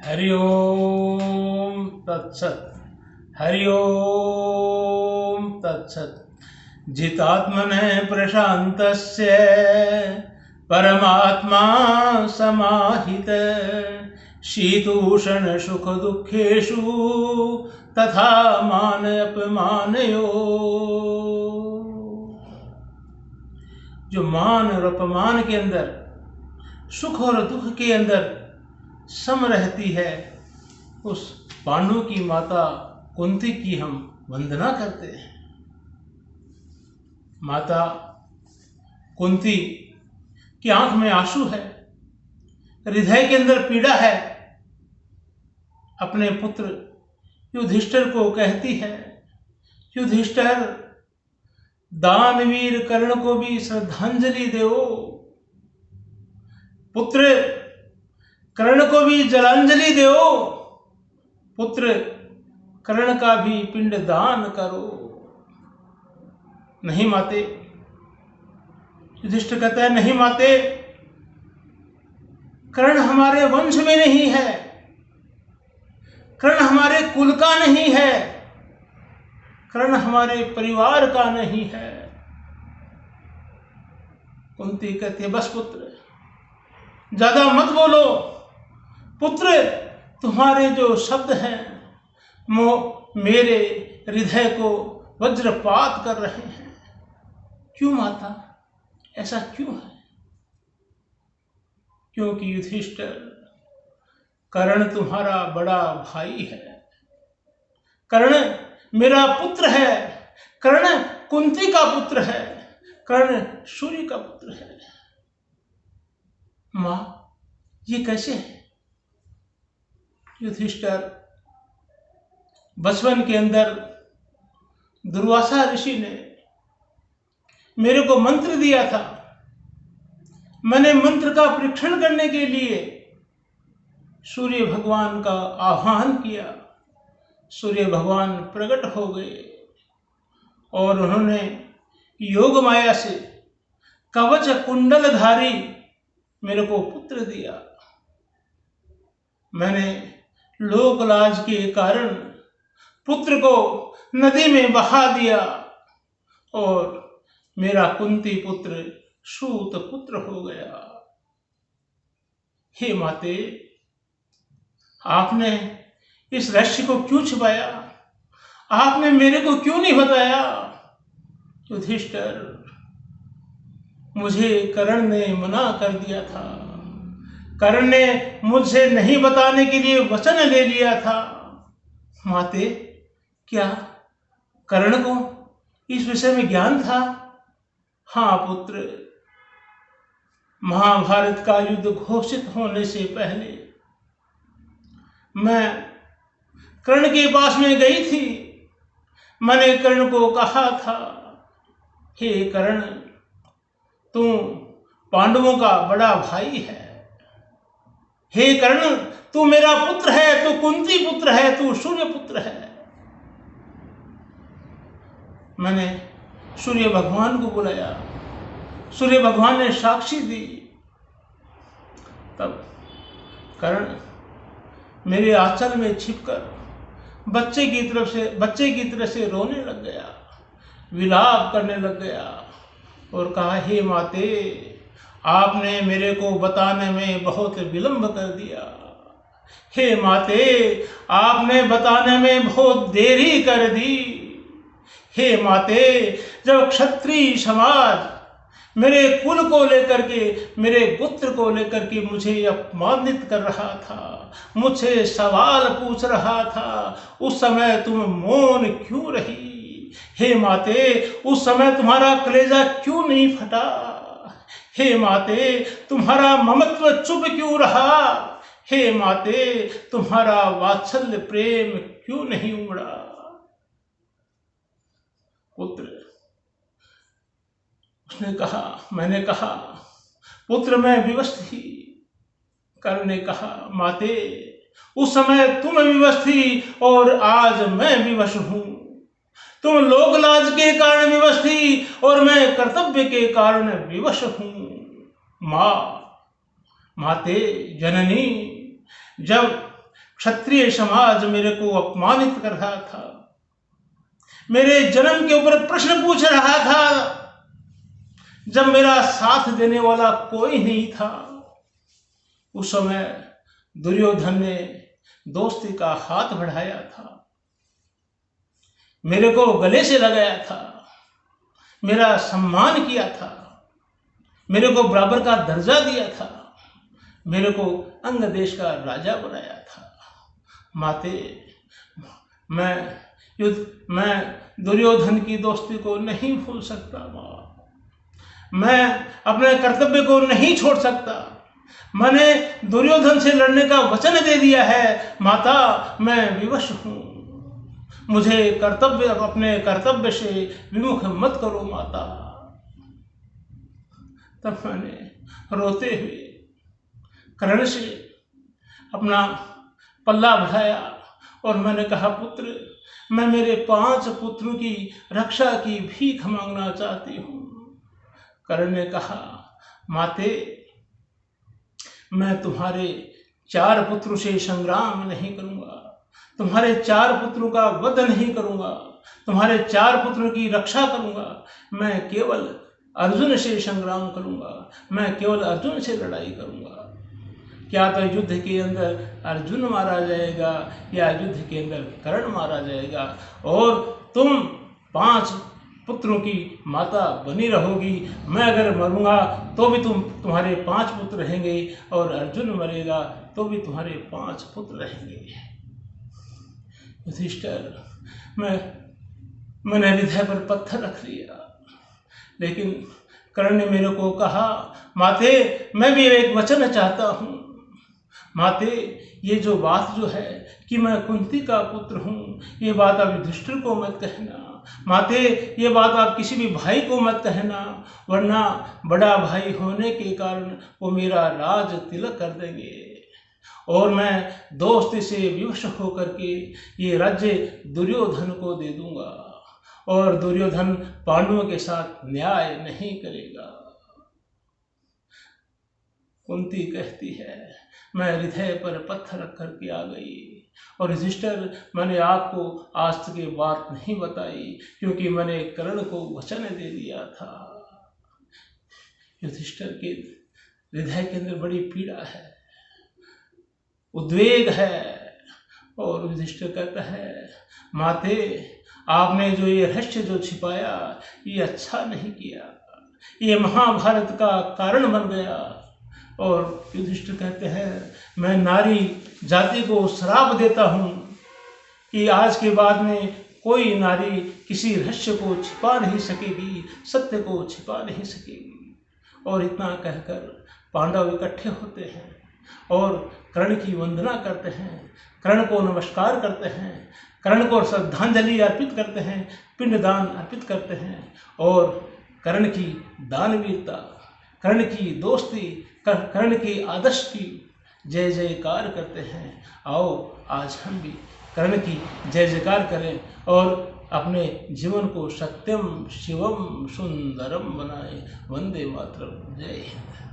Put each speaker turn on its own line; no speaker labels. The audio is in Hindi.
हरि ओम तत्सत्। हरि ओम तत्सत्। जितात्मनः प्रशान्तस्य परमात्मा समाहित शीतोषण सुख दुखेषु तथा मान अपमानयो। जो मान और अपमान के अंदर, सुख और दुख के अंदर सम रहती है, उस पांडु की माता कुंती की हम वंदना करते हैं। माता कुंती की आंख में आंसू है, हृदय के अंदर पीड़ा है। अपने पुत्र युधिष्ठिर को कहती है, युधिष्ठिर, दानवीर कर्ण को भी श्रद्धांजलि दो। पुत्र कर्ण को भी जलांजलि दो। पुत्र कर्ण का भी पिंड दान करो। नहीं माते, युधिष्ठिर कहता है, नहीं माते, कर्ण हमारे वंश में नहीं है, कर्ण हमारे कुल का नहीं है, कर्ण हमारे परिवार का नहीं है। कुंती कहती है, बस पुत्र, ज्यादा मत बोलो। पुत्र, तुम्हारे जो शब्द हैं मेरे हृदय को वज्रपात कर रहे हैं। क्यों माता, ऐसा क्यों है? क्योंकि युधिष्ठिर, कर्ण तुम्हारा बड़ा भाई है, कर्ण मेरा पुत्र है, कर्ण कुंती का पुत्र है, कर्ण सूर्य का पुत्र है। मां, ये कैसे है? युधिष्ठिर, बचपन के अंदर दुर्वासा ऋषि ने मेरे को मंत्र दिया था। मैंने मंत्र का परीक्षण करने के लिए सूर्य भगवान का आह्वान किया। सूर्य भगवान प्रकट हो गए और उन्होंने योग माया से कवच कुंडलधारी मेरे को पुत्र दिया। मैंने लोकलाज के कारण पुत्र को नदी में बहा दिया और मेरा कुंती पुत्र सूत पुत्र हो गया। हे माते, आपने इस रहस्य को क्यों छिपाया? आपने मेरे को क्यों नहीं बताया? युधिष्ठिर, मुझे कर्ण ने मना कर दिया था, कर्ण ने मुझसे नहीं बताने के लिए वचन ले लिया था। माते, क्या कर्ण को इस विषय में ज्ञान था? हाँ पुत्र, महाभारत का युद्ध घोषित होने से पहले मैं कर्ण के पास में गई थी। मैंने कर्ण को कहा था, हे कर्ण, तू पांडवों का बड़ा भाई है। हे कर्ण, तू मेरा पुत्र है, तू कुंती पुत्र है, तू सूर्य पुत्र है। मैंने सूर्य भगवान को बुलाया, सूर्य भगवान ने साक्षी दी। तब कर्ण मेरे आंचल में छिपकर बच्चे की तरह से रोने लग गया, विलाप करने लग गया और कहा, हे माते, आपने मेरे को बताने में बहुत विलंब कर दिया। हे माते, आपने बताने में बहुत देरी कर दी। हे माते, जब क्षत्रिय समाज मेरे कुल को लेकर के, मेरे पुत्र को लेकर के मुझे अपमानित कर रहा था, मुझसे सवाल पूछ रहा था, उस समय तुम मौन क्यों रही? हे माते, उस समय तुम्हारा कलेजा क्यों नहीं फटा? हे माते, तुम्हारा ममत्व चुप क्यों रहा? हे माते, तुम्हारा वात्सल्य प्रेम क्यों नहीं उमड़ा? पुत्र, उसने कहा, मैंने कहा, पुत्र मैं विवश थी। कर्ण ने कहा, माते, उस समय तुम विवश थी और आज मैं विवश हूं। तुम लोकलाज के कारण विवश थी और मैं कर्तव्य के कारण विवश हूं। माते, जननी, जब क्षत्रिय समाज मेरे को अपमानित कर रहा था, मेरे जन्म के ऊपर प्रश्न पूछ रहा था, जब मेरा साथ देने वाला कोई नहीं था। उस समय दुर्योधन ने दोस्ती का हाथ बढ़ाया था, मेरे को गले से लगाया था, मेरा सम्मान किया था, मेरे को बराबर का दर्जा दिया था, मेरे को अंग देश का राजा बनाया था। माते, मैं दुर्योधन की दोस्ती को नहीं भूल सकता माँ। मैं अपने कर्तव्य को नहीं छोड़ सकता। मैंने दुर्योधन से लड़ने का वचन दे दिया है माता, मैं विवश हूँ। मुझे अपने कर्तव्य से विमुख मत करो माता। तब मैंने रोते हुए कर्ण से अपना पल्ला बढ़ाया और मैंने कहा, पुत्र, मैं मेरे 5 पुत्रों की रक्षा की भीख मांगना चाहती हूँ। कर्ण ने कहा, माते, मैं तुम्हारे 4 पुत्रों से संग्राम नहीं करूँगा, तुम्हारे 4 पुत्रों का वध नहीं करूँगा, तुम्हारे 4 पुत्रों की रक्षा करूँगा। मैं केवल अर्जुन से संग्राम करूँगा, मैं केवल अर्जुन से लड़ाई करूँगा। क्या तो युद्ध के अंदर अर्जुन मारा जाएगा या युद्ध के अंदर कर्ण मारा जाएगा, और तुम 5 पुत्रों की माता बनी रहोगी। मैं अगर मरूंगा तो भी तुम्हारे 5 पुत्र रहेंगे, और अर्जुन मरेगा तो भी तुम्हारे 5 पुत्र रहेंगे। युधिष्ठिर, मैंने हृदय पर पत्थर रख लिया, लेकिन कर्ण ने मेरे को कहा, माते, मैं भी एक वचन चाहता हूँ। माते, ये जो बात जो है कि मैं कुंती का पुत्र हूँ, ये बात आप युधिष्ठिर को मत कहना। माते, ये बात आप किसी भी भाई को मत कहना, वरना बड़ा भाई होने के कारण वो मेरा राज तिलक कर देंगे, और मैं दोस्ती से विवश होकर के ये राज्य दुर्योधन को दे दूंगा, और दुर्योधन पांडवों के साथ न्याय नहीं करेगा। कुंती कहती है, मैं हृदय पर पत्थर रख करके आ गई, और युधिष्ठिर, मैंने आपको आज तक ये बात नहीं बताई क्योंकि मैंने कर्ण को वचन दे दिया था। युधिष्ठिर के हृदय के अंदर बड़ी पीड़ा है, उद्वेग है, और युधिष्ठिर कहता है, माते, आपने जो ये रहस्य जो छिपाया, ये अच्छा नहीं किया, ये महाभारत का कारण बन गया। और युधिष्ठिर कहते हैं, मैं नारी जाति को श्राप देता हूँ कि आज के बाद में कोई नारी किसी रहस्य को छिपा नहीं सकेगी, सत्य को छिपा नहीं सकेगी। और इतना कहकर पांडव इकट्ठे होते हैं और कर्ण की वंदना करते हैं, कर्ण को नमस्कार करते हैं, कर्ण को श्रद्धांजलि अर्पित करते हैं, पिंडदान अर्पित करते हैं, और कर्ण की दानवीरता, कर्ण की दोस्ती, कर्ण के आदर्श की जय जयकार करते हैं। आओ आज हम भी कर्ण की जय जयकार करें और अपने जीवन को सत्यम शिवम सुंदरम बनाएं। वंदे मातरम। जय हिंद।